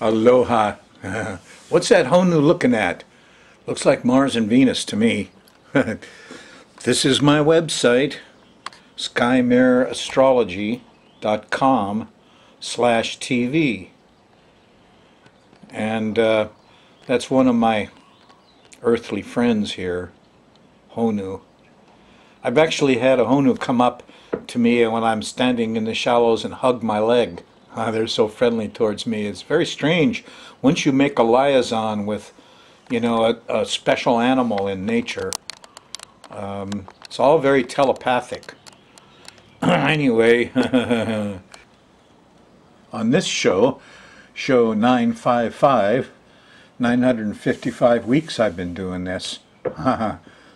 Aloha. What's that Honu looking at? Looks like Mars and Venus to me. This is my website, skymirrorastrology.com/TV. And that's one of my earthly friends here, Honu. I've actually had a Honu come up to me when I'm standing in the shallows and hug my leg. They're so friendly towards me. It's very strange. Once you make a liaison with, a special animal in nature, it's all very telepathic. Anyway, on this show 955, 955 weeks I've been doing this.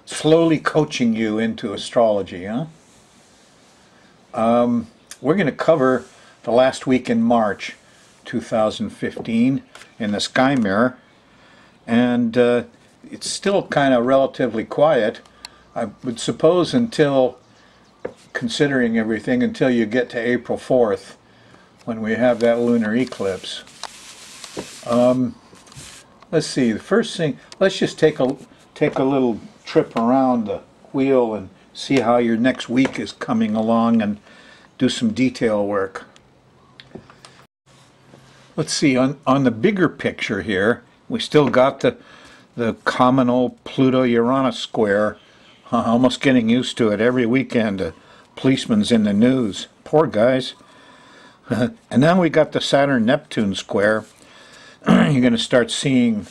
Slowly coaching you into astrology, huh? We're going to cover the last week in March 2015 in the sky mirror, and it's still kind of relatively quiet, I would suppose, until, considering everything, until you get to April 4th when we have that lunar eclipse. Let's see, the first thing, let's just take a little trip around the wheel and see how your next week is coming along and do some detail work. Let's see, on the bigger picture here, we still got the common old Pluto-Uranus square. Almost getting used to it. Every weekend a policeman's in the news. Poor guys. And now we got the Saturn-Neptune square. You're going to start seeing,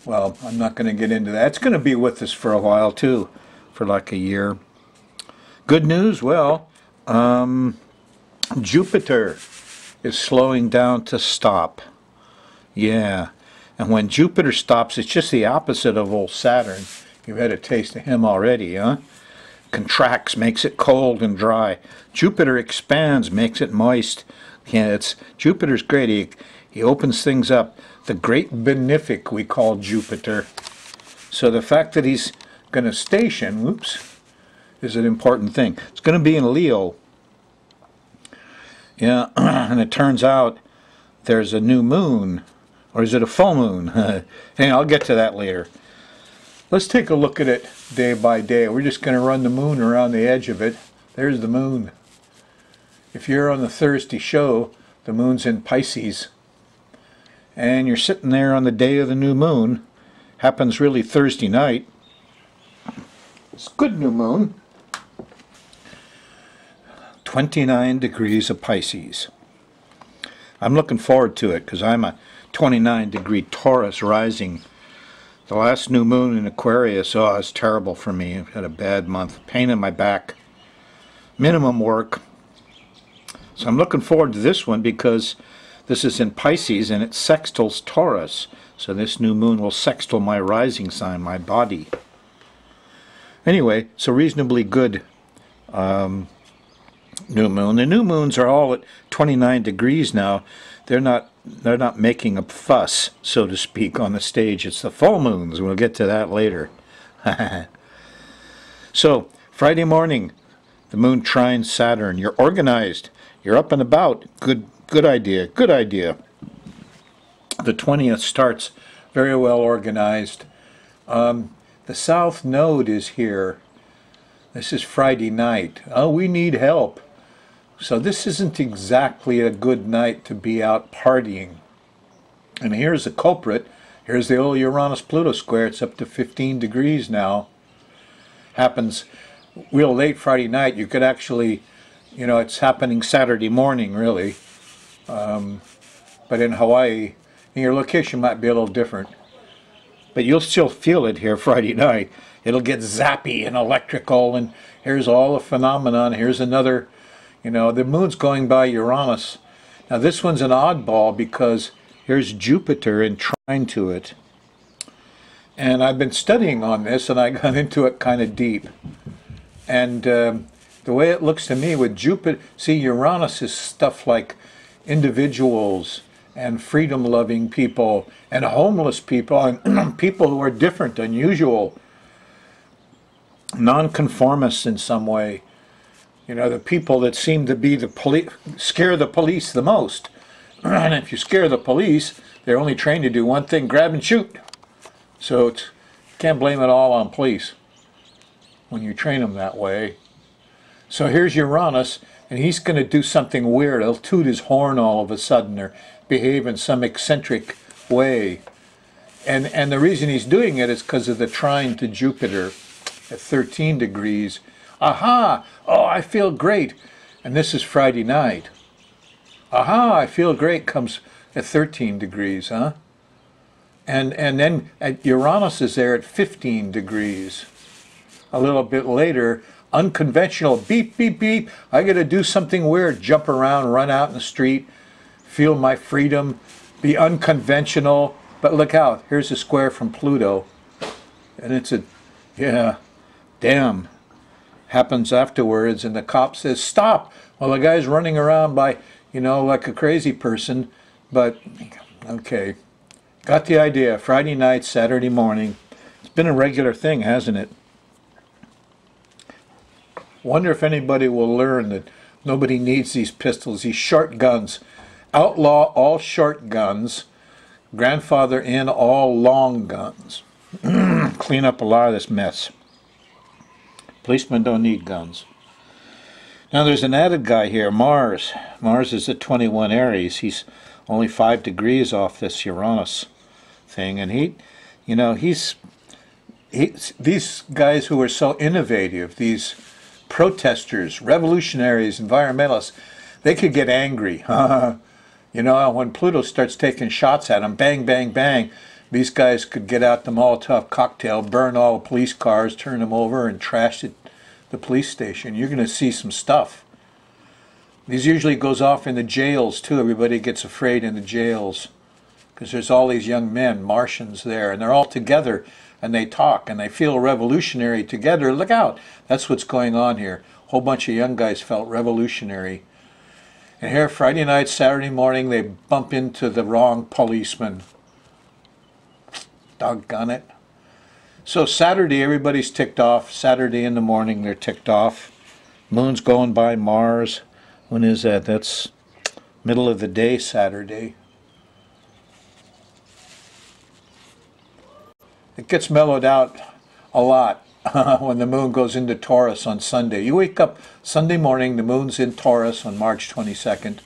well, I'm not going to get into that. It's going to be with us for a while too, for like a year. Good news, well, Jupiter is slowing down to stop. Yeah, and when Jupiter stops, it's just the opposite of old Saturn. You've had a taste of him already, huh? Contracts, makes it cold and dry. Jupiter expands, makes it moist. Yeah, Jupiter's great. He opens things up. The great benefic we call Jupiter. So the fact that he's going to station, is an important thing. It's going to be in Leo. Yeah, and it turns out there's a new moon. Or is it a full moon? Hey, I'll get to that later. Let's take a look at it day by day. We're just going to run the moon around the edge of it. There's the moon. If you're on the Thursday show, the moon's in Pisces. And you're sitting there on the day of the new moon. Happens really Thursday night. It's a good new moon. 29 degrees of Pisces. I'm looking forward to it because I'm a 29-degree Taurus rising. The last new moon in Aquarius, it's terrible for me. I've had a bad month. Pain in my back. Minimum work. So I'm looking forward to this one because this is in Pisces and it sextiles Taurus. So this new moon will sextile my rising sign, my body. Anyway, so reasonably good new moon. The new moons are all at 29 degrees now. They're not making a fuss, so to speak, on the stage. It's the full moons. We'll get to that later. So, Friday morning, the moon trines Saturn. You're organized. You're up and about. Good idea. Good idea. The 20th starts very well organized. The South Node is here. This is Friday night. Oh, we need help. So this isn't exactly a good night to be out partying. And here's the culprit. Here's the old Uranus-Pluto square. It's up to 15 degrees now. Happens real late Friday night. You could actually, it's happening Saturday morning, really. But in Hawaii, your location might be a little different. But you'll still feel it here Friday night. It'll get zappy and electrical, and here's all the phenomenon. Here's another, the moon's going by Uranus. Now this one's an oddball because here's Jupiter in trine to it. And I've been studying on this, and I got into it kind of deep. And the way it looks to me with Jupiter, see, Uranus is stuff like individuals and freedom-loving people and homeless people and people who are different, unusual, nonconformists in some way. The people that seem to be scare the police the most. And if you scare the police, they're only trained to do one thing, grab and shoot. So you can't blame it all on police when you train them that way. So here's Uranus, and he's going to do something weird. He'll toot his horn all of a sudden or behave in some eccentric way. And the reason he's doing it is because of the trine to Jupiter at 13 degrees. Aha! Oh, I feel great. And this is Friday night. Aha! I feel great comes at 13 degrees, huh? And then Uranus is there at 15 degrees. A little bit later, unconventional, beep, beep, beep. I got to do something weird, jump around, run out in the street, feel my freedom, be unconventional. But look out, here's a square from Pluto. And it's yeah, damn. Happens afterwards, and the cop says, stop. Well, the guy's running around by, like a crazy person. But, okay. Got the idea. Friday night, Saturday morning. It's been a regular thing, hasn't it? Wonder if anybody will learn that nobody needs these pistols, these short guns. Outlaw all short guns. Grandfather in all long guns. Clean up a lot of this mess. Policemen don't need guns. Now there's an added guy here, Mars. Mars is at 21 Aries. He's only 5 degrees off this Uranus thing, and these guys who are so innovative, these protesters, revolutionaries, environmentalists, they could get angry. When Pluto starts taking shots at them, bang, bang, bang, these guys could get out the Molotov cocktail, burn all the police cars, turn them over, and trash the police station. You're going to see some stuff. These usually goes off in the jails, too. Everybody gets afraid in the jails because there's all these young men, Martians there, and they're all together, and they talk, and they feel revolutionary together. Look out. That's what's going on here. A whole bunch of young guys felt revolutionary. And here, Friday night, Saturday morning, they bump into the wrong policeman. Doggone it. So Saturday, everybody's ticked off. Saturday in the morning, they're ticked off. Moon's going by Mars. When is that? That's middle of the day, Saturday. It gets mellowed out a lot when the moon goes into Taurus on Sunday. You wake up Sunday morning, the moon's in Taurus on March 22nd.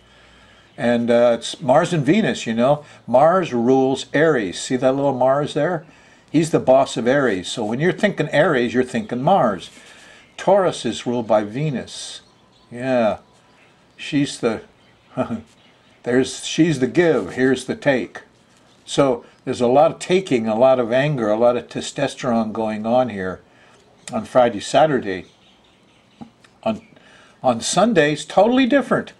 And it's Mars and Venus, Mars rules Aries. See that little Mars there? He's the boss of Aries. So when you're thinking Aries, you're thinking Mars. Taurus is ruled by Venus. Yeah. She's the she's the give, here's the take. So there's a lot of taking, a lot of anger, a lot of testosterone going on here on Friday, Saturday. On Sundays, totally different.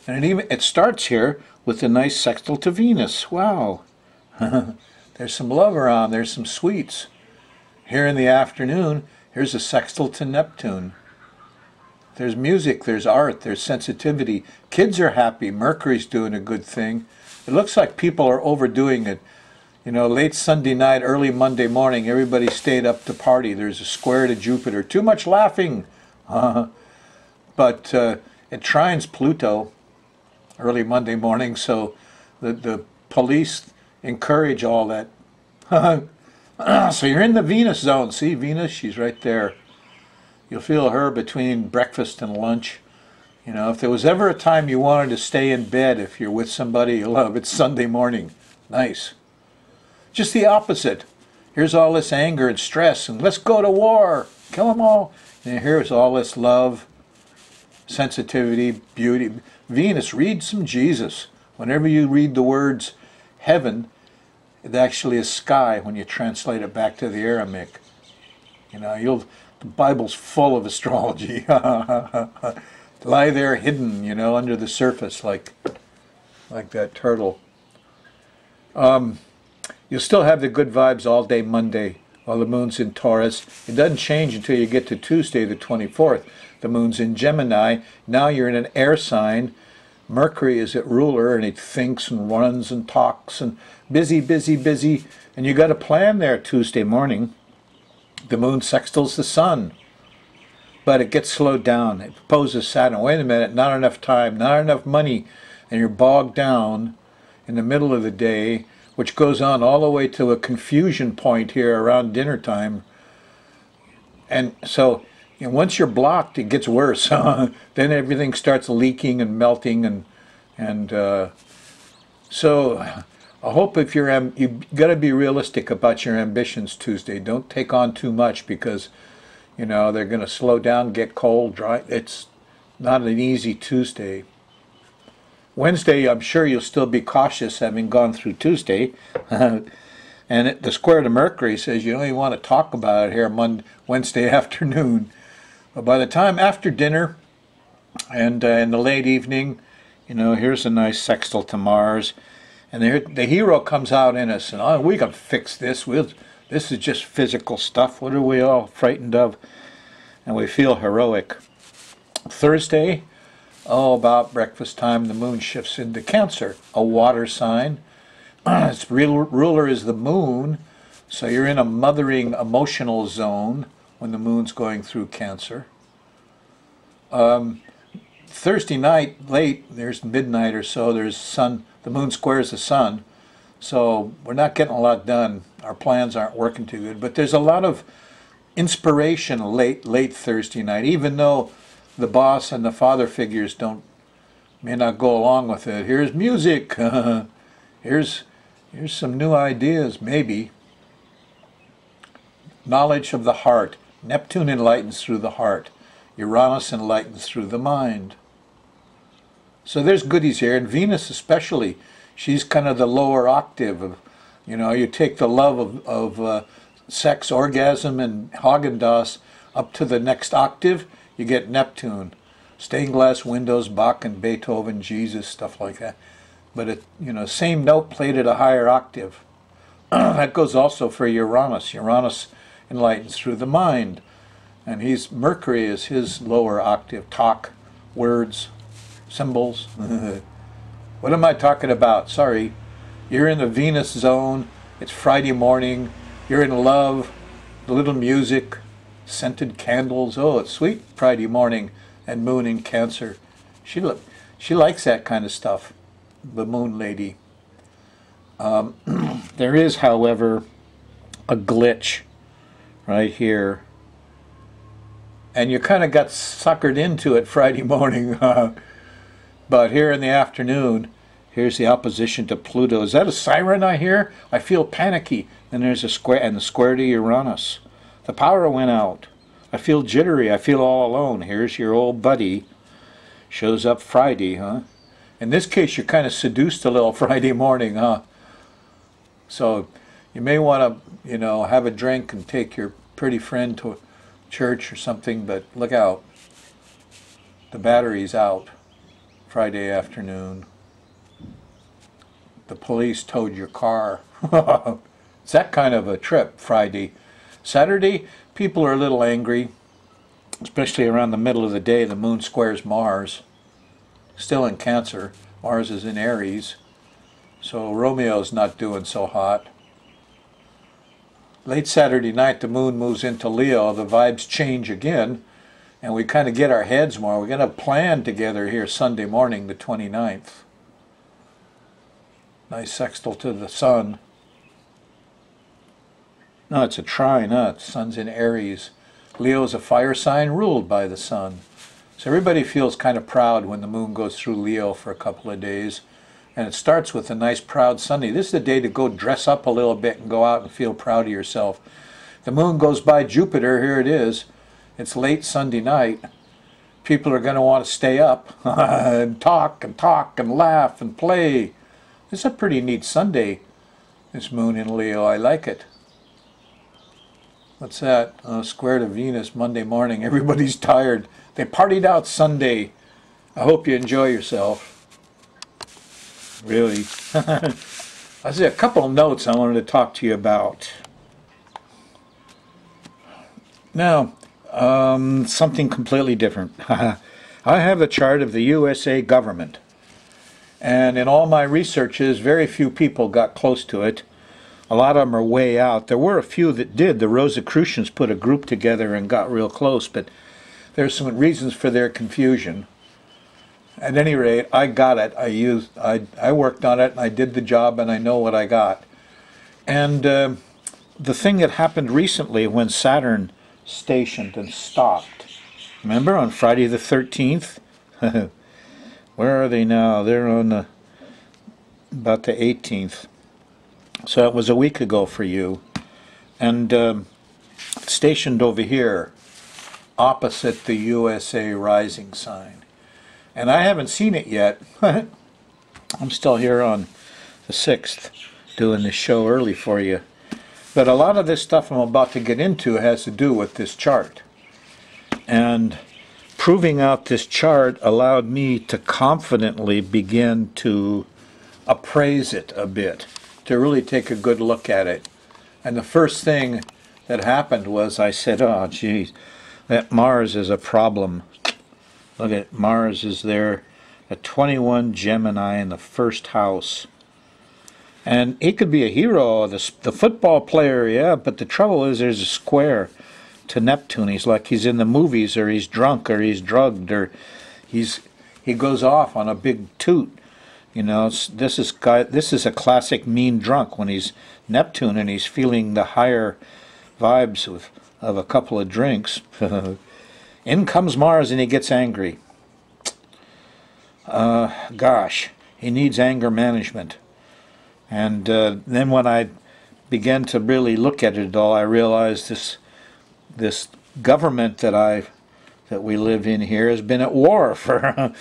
And it starts here with a nice sextile to Venus. Wow. There's some love around. There's some sweets. Here in the afternoon, here's a sextile to Neptune. There's music, there's art, there's sensitivity. Kids are happy. Mercury's doing a good thing. It looks like people are overdoing it. Late Sunday night, early Monday morning, everybody stayed up to party. There's a square to Jupiter. Too much laughing. But it trines Pluto early Monday morning, so the police encourage all that. So you're in the Venus zone. See Venus? She's right there. You'll feel her between breakfast and lunch. If there was ever a time you wanted to stay in bed if you're with somebody you love, it's Sunday morning. Nice. Just the opposite. Here's all this anger and stress, and let's go to war. Kill them all. And here's all this love, sensitivity, beauty. Venus, read some Jesus. Whenever you read the words heaven, it actually is sky when you translate it back to the Aramaic. The Bible's full of astrology. Lie there hidden, under the surface like that turtle. You'll still have the good vibes all day Monday while the moon's in Taurus. It doesn't change until you get to Tuesday the 24th. The moon's in Gemini. Now you're in an air sign. Mercury is at ruler, and it thinks and runs and talks and busy, busy, busy. And you got a plan there Tuesday morning. The moon sextiles the sun. But it gets slowed down. It proposes Saturn. Wait a minute, not enough time, not enough money. And you're bogged down in the middle of the day, which goes on all the way to a confusion point here around dinner time. And so once you're blocked, it gets worse. Then everything starts leaking and melting, and so I hope if you've got to be realistic about your ambitions Tuesday. Don't take on too much, because they're going to slow down, get cold, dry. It's not an easy Tuesday. Wednesday, I'm sure you'll still be cautious, having gone through Tuesday. And the square to Mercury says you only want to talk about it here Wednesday afternoon. But by the time after dinner and in the late evening, here's a nice sextile to Mars. And the hero comes out in us, and, oh, we can fix this. This is just physical stuff. What are we all frightened of? And we feel heroic. Thursday, about breakfast time, the moon shifts into Cancer, a water sign. Its ruler is the moon, so you're in a mothering emotional zone when the moon's going through Cancer. Thursday night, late, there's midnight or so, there's sun. The moon squares the sun, so we're not getting a lot done. Our plans aren't working too good, but there's a lot of inspiration late Thursday night, even though the boss and the father figures may not go along with it. Here's music. Here's some new ideas, maybe. Knowledge of the heart. Neptune enlightens through the heart. Uranus enlightens through the mind. So there's goodies here, and Venus especially. She's kind of the lower octave of, you take the love of sex, orgasm, and Haagen-Dazs up to the next octave, you get Neptune. Stained glass windows, Bach and Beethoven, Jesus, stuff like that. But same note played at a higher octave. That goes also for Uranus. Uranus enlightens through the mind, and Mercury is his lower octave. Talk, words, symbols. What am I talking about? Sorry. You're in the Venus zone. It's Friday morning. You're in love. A little music, scented candles. Oh, it's sweet Friday morning, and moon in Cancer. She likes that kind of stuff, the moon lady. There is, however, a glitch right here, and you kind of got suckered into it Friday morning. But here in the afternoon, here's the opposition to Pluto. Is that a siren I hear? I feel panicky. And there's a square, and the square to Uranus. The power went out. I feel jittery. I feel all alone. Here's your old buddy. Shows up Friday, huh? In this case, you're kind of seduced a little Friday morning, huh? So you may want to, have a drink and take your pretty friend to church or something, but look out. The battery's out Friday afternoon. The police towed your car. It's that kind of a trip, Friday. Saturday, people are a little angry, especially around the middle of the day. The moon squares Mars. Still in Cancer. Mars is in Aries. So Romeo's not doing so hot. Late Saturday night, the moon moves into Leo. The vibes change again, and we kind of get our heads more. We're going to plan together here Sunday morning, the 29th. Nice sextile to the sun. No, it's a trine, huh? The sun's in Aries. Leo's a fire sign ruled by the sun. So everybody feels kind of proud when the moon goes through Leo for a couple of days. And it starts with a nice proud Sunday. This is the day to go dress up a little bit and go out and feel proud of yourself. The moon goes by Jupiter. Here it is. It's late Sunday night. People are going to want to stay up and talk and laugh and play. It's a pretty neat Sunday, this moon in Leo. I like it. What's that? Square to Venus Monday morning. Everybody's tired. They partied out Sunday. I hope you enjoy yourself. Really. I see a couple of notes I wanted to talk to you about. Now, something completely different. I have a chart of the USA government. And in all my researches, very few people got close to it. A lot of them are way out. There were a few that did. The Rosicrucians put a group together and got real close, but there's some reasons for their confusion. At any rate, I got it. I worked on it, and I did the job, and I know what I got. And the thing that happened recently when Saturn stationed and stopped, remember on Friday the 13th? Where are they now? They're on about the 18th. So it was a week ago for you. And stationed over here, opposite the USA rising sign. And I haven't seen it yet. I'm still here on the 6th doing this show early for you. But a lot of this stuff I'm about to get into has to do with this chart. And proving out this chart allowed me to confidently begin to appraise it a bit, to really take a good look at it. And the first thing that happened was I said, oh, geez, that Mars is a problem. Look at Mars is there, a 21 Gemini in the first house. And he could be a hero, the football player, yeah, but the trouble is there's a square to Neptune. He's like he's in the movies, or he's drunk, or he's drugged, or he goes off on a big toot. You know, this is a classic mean drunk when he's Neptune and he's feeling the higher vibes of a couple of drinks. In comes Mars and he gets angry. Gosh, he needs anger management. And then when I began to really look at it all, I realized this government that we live in here has been at war for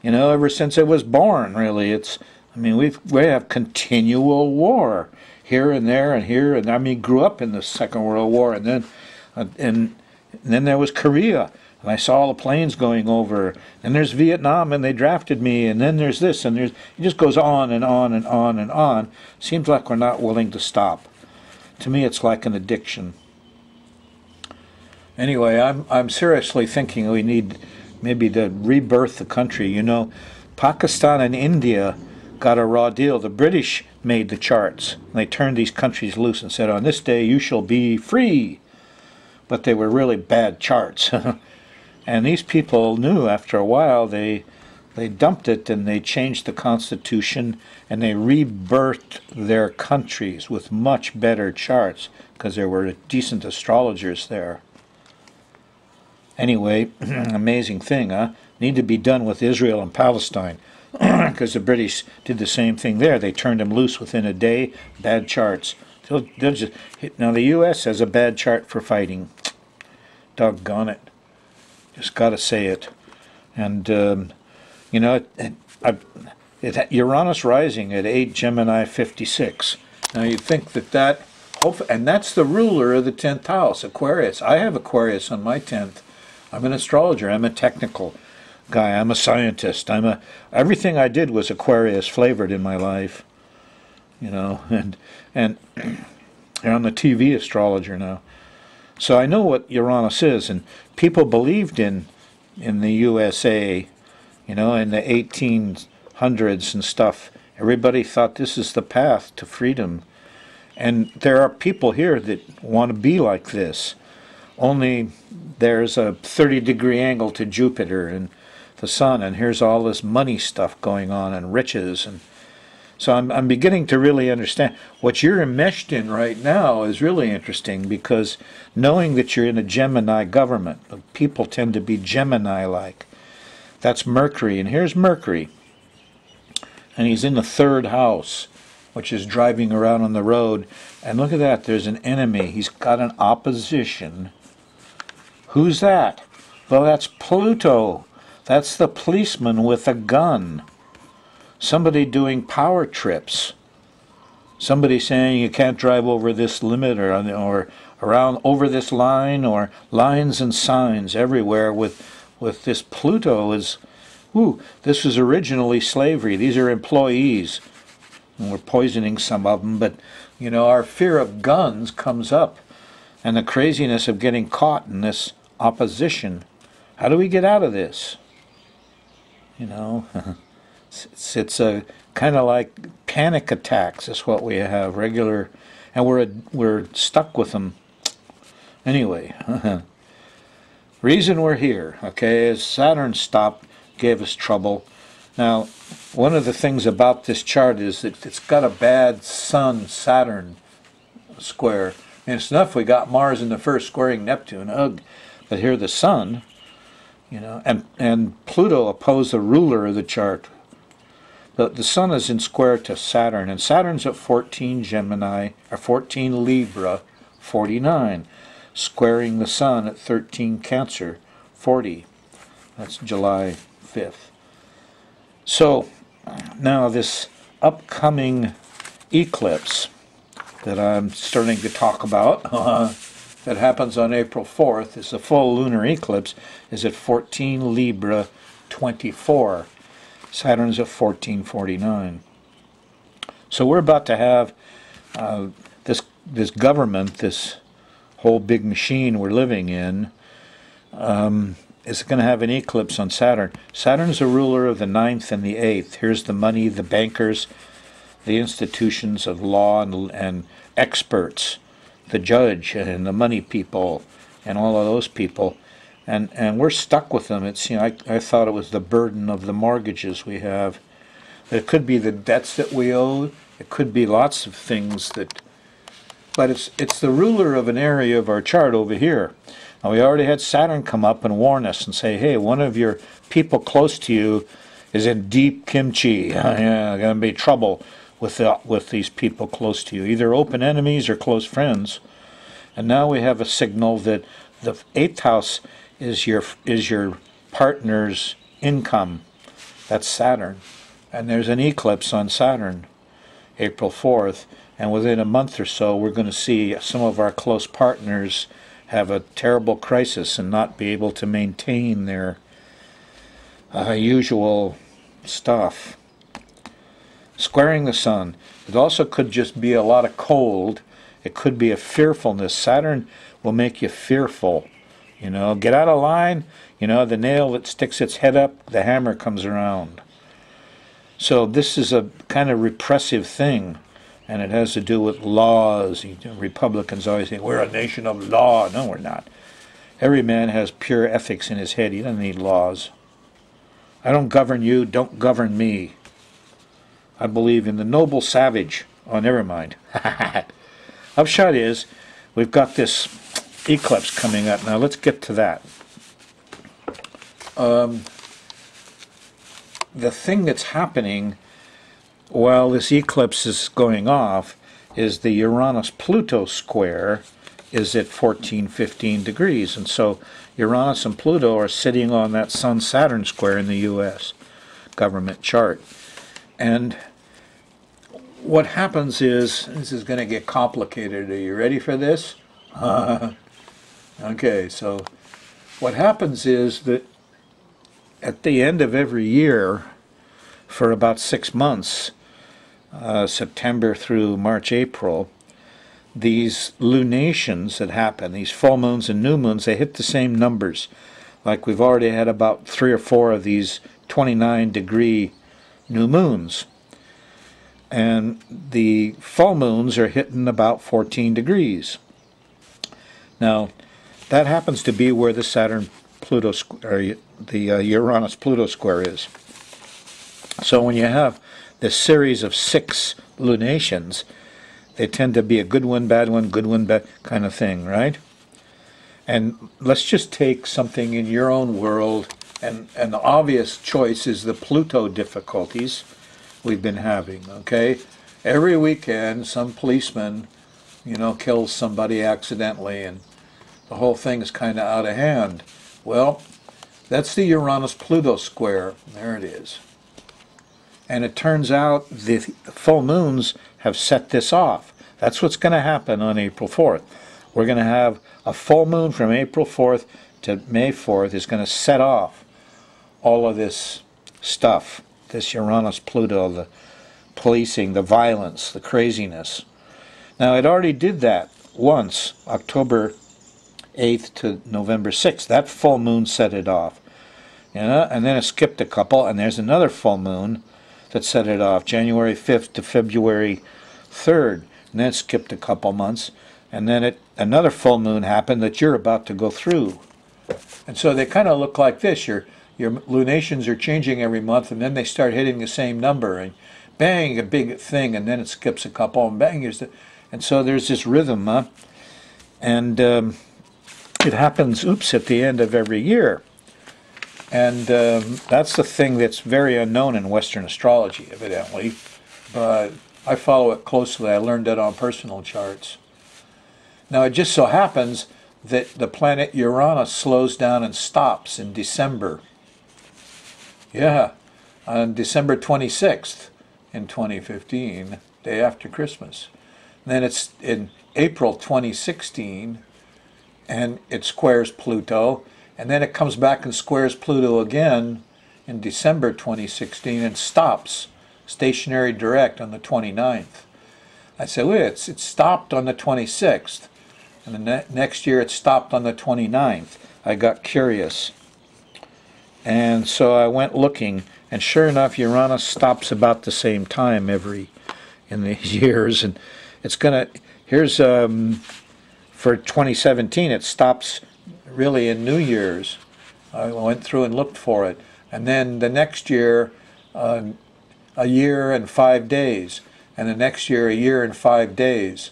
ever since it was born. Really, we have continual war here and there and here, and I mean grew up in the Second World War, and then there was Korea, and I saw all the planes going over, and there's Vietnam, and they drafted me, and then there's this, and it just goes on and on and on and on. Seems like we're not willing to stop. To me, it's like an addiction. Anyway, I'm seriously thinking we need maybe to rebirth the country. You know, Pakistan and India got a raw deal. The British made the charts. They turned these countries loose and said, on this day you shall be free. But they were really bad charts. And these people knew after a while they dumped it, and they changed the constitution, and they rebirthed their countries with much better charts because there were decent astrologers there. Anyway, amazing thing, huh? Need to be done with Israel and Palestine because the British did the same thing there. They turned them loose within a day. Bad charts. Now the U.S. has a bad chart for fighting. Doggone it. Just got to say it. And, Uranus rising at 8 Gemini 56. Now you think that and that's the ruler of the 10th house, Aquarius. I have Aquarius on my 10th. I'm an astrologer. I'm a technical guy. I'm a scientist. Everything I did was Aquarius flavored in my life. And I'm the TV astrologer now. So I know what Uranus is, and people believed in the USA, in the 1800s and stuff. Everybody thought this is the path to freedom. And there are people here that want to be like this. Only there's a 30-degree angle to Jupiter and the sun, and here's all this money stuff going on and riches. And so I'm beginning to really understand. What you're enmeshed in right now is really interesting, because knowing that you're in a Gemini government, people tend to be Gemini-like. That's Mercury, and here's Mercury. And he's in the 3rd house, which is driving around on the road. And look at that, there's an enemy. He's got an opposition. Who's that? Well, that's Pluto. That's the policeman with a gun. Somebody doing power trips. Somebody saying you can't drive over this limit or around over this line, or lines and signs everywhere with this Pluto is, this was originally slavery. These are employees. And we're poisoning some of them, but our fear of guns comes up, and the craziness of getting caught in this opposition. How do we get out of this? It's a kind of like panic attacks. Is what we have regular, and we're stuck with them. Anyway, reason we're here, okay, is Saturn stopped, gave us trouble. Now, one of the things about this chart is that it's got a bad Sun-Saturn square. And it's enough we got Mars in the first squaring Neptune, ugh. But here the Sun, you know, and Pluto oppose the ruler of the chart. The Sun is in square to Saturn, and Saturn's at 14 Gemini, or 14 Libra, 49, squaring the Sun at 13 Cancer, 40. That's July 5th. So, now this upcoming eclipse that I'm starting to talk about, that happens on April 4th, is a full lunar eclipse, is at 14 Libra, 24. Saturn's at 1449. So we're about to have this government, this whole big machine we're living in, is going to have an eclipse on Saturn. Saturn's a ruler of the 9th and the 8th. Here's the money, the bankers, the institutions of law and experts, the judge and the money people and all of those people. And we're stuck with them. It's, you know, I thought it was the burden of the mortgages we have. It could be the debts that we owe. It could be lots of things that, but it's the ruler of an area of our chart over here. Now, we already had Saturn come up and warn us and say, hey, one of your people close to you is in deep kimchi. Yeah, going to be trouble with these people close to you, either open enemies or close friends. And now we have a signal that the 8th house is your partner's income. That's Saturn. And there's an eclipse on Saturn, April 4th. And within a month or so, we're going to see some of our close partners have a terrible crisis and not be able to maintain their usual stuff. Squaring the Sun. It also could just be a lot of cold. It could be a fearfulness. Saturn will make you fearful. You know, get out of line. You know, the nail that sticks its head up, the hammer comes around. So this is a kind of repressive thing. And it has to do with laws. Republicans always say, we're a nation of law. No, we're not. Every man has pure ethics in his head. He doesn't need laws. I don't govern you, don't govern me. I believe in the noble savage. Oh, never mind. Upshot is, we've got this eclipse coming up. Now, let's get to that. The thing that's happening while this eclipse is going off is the Uranus-Pluto square is at 15 degrees. And so Uranus and Pluto are sitting on that Sun-Saturn square in the U.S. government chart. And what happens is, this is going to get complicated. Are you ready for this? Okay, so what happens is that at the end of every year, for about 6 months, September through March, April, these lunations that happen, these full moons and new moons, they hit the same numbers. Like we've already had about 3 or 4 of these 29-degree new moons. And the full moons are hitting about 14 degrees. Now, that happens to be where the Saturn-Pluto, or the Uranus-Pluto square is. So when you have this series of 6 lunations, they tend to be a good one, bad kind of thing, right? And let's just take something in your own world, and the obvious choice is the Pluto difficulties we've been having, okay? Every weekend, some policeman, you know, kills somebody accidentally, and the whole thing is kind of out of hand. Well, that's the Uranus-Pluto square. There it is. And it turns out the full moons have set this off. That's what's going to happen on April 4th. We're going to have a full moon from April 4th to May 4th is going to set off all of this stuff, this Uranus-Pluto, the policing, the violence, the craziness. Now, it already did that once, October 8th to November 6th. That full moon set it off. You know? And then it skipped a couple, and there's another full moon that set it off, January 5th to February 3rd. And then it skipped a couple months, and then another full moon happened that you're about to go through. And so they kind of look like this. You're your lunations are changing every month, and then they start hitting the same number, and bang, a big thing, and then it skips a couple, and bang, and so there's this rhythm, huh? And it happens, at the end of every year. And that's the thing that's very unknown in Western astrology, evidently. But I follow it closely. I learned it on personal charts. Now, it just so happens that the planet Uranus slows down and stops in December. Yeah, on December 26th in 2015, day after Christmas. And then it's in April 2016, and it squares Pluto. And then it comes back and squares Pluto again in December 2016 and stops stationary direct on the 29th. I said, wait, it stopped on the 26th. And the next year it stopped on the 29th. I got curious. And so I went looking, and sure enough, Uranus stops about the same time in these years. And it's going to, here's, for 2017, it stops really in New Year's. I went through and looked for it. And then the next year, a year and 5 days. And the next year, a year and 5 days.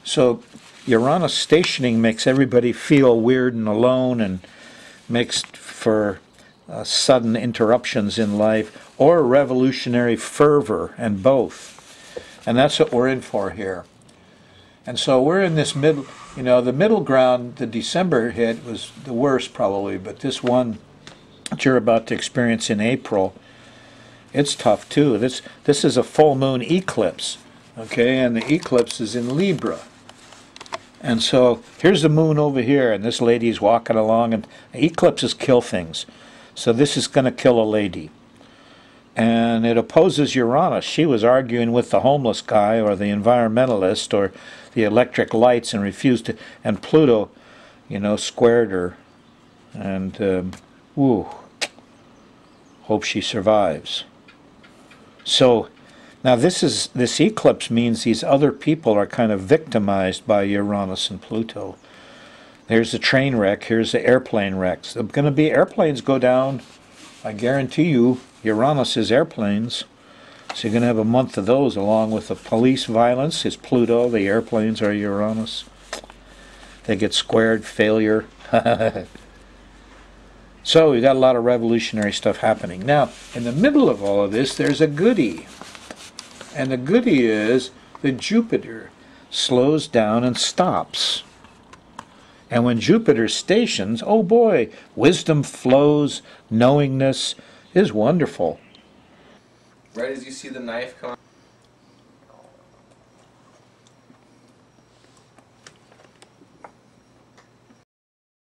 So Uranus stationing makes everybody feel weird and alone, and makes for sudden interruptions in life, or revolutionary fervor, and both. And that's what we're in for here. And so we're in this middle, the middle ground. The December hit was the worst probably, but this one that you're about to experience in April, it's tough too. This is a full moon eclipse, okay, and the eclipse is in Libra. And so here's the moon over here, and this lady's walking along, and eclipses kill things. So this is going to kill a lady. And it opposes Uranus. She was arguing with the homeless guy, or the environmentalist, or the electric lights, and refused to. And Pluto, squared her. And, hope she survives. So now this eclipse means these other people are kind of victimized by Uranus and Pluto. There's the train wreck. Here's the airplane wrecks. There are going to be airplanes go down. I guarantee you, Uranus is airplanes. So you're going to have a month of those, along with the police violence is Pluto. The airplanes are Uranus. They get squared, failure. So we got a lot of revolutionary stuff happening. Now, in the middle of all of this, there's a goodie. And the goodie is that Jupiter slows down and stops. And when Jupiter stations, oh boy, wisdom flows, knowingness is wonderful. Right as you see the knife come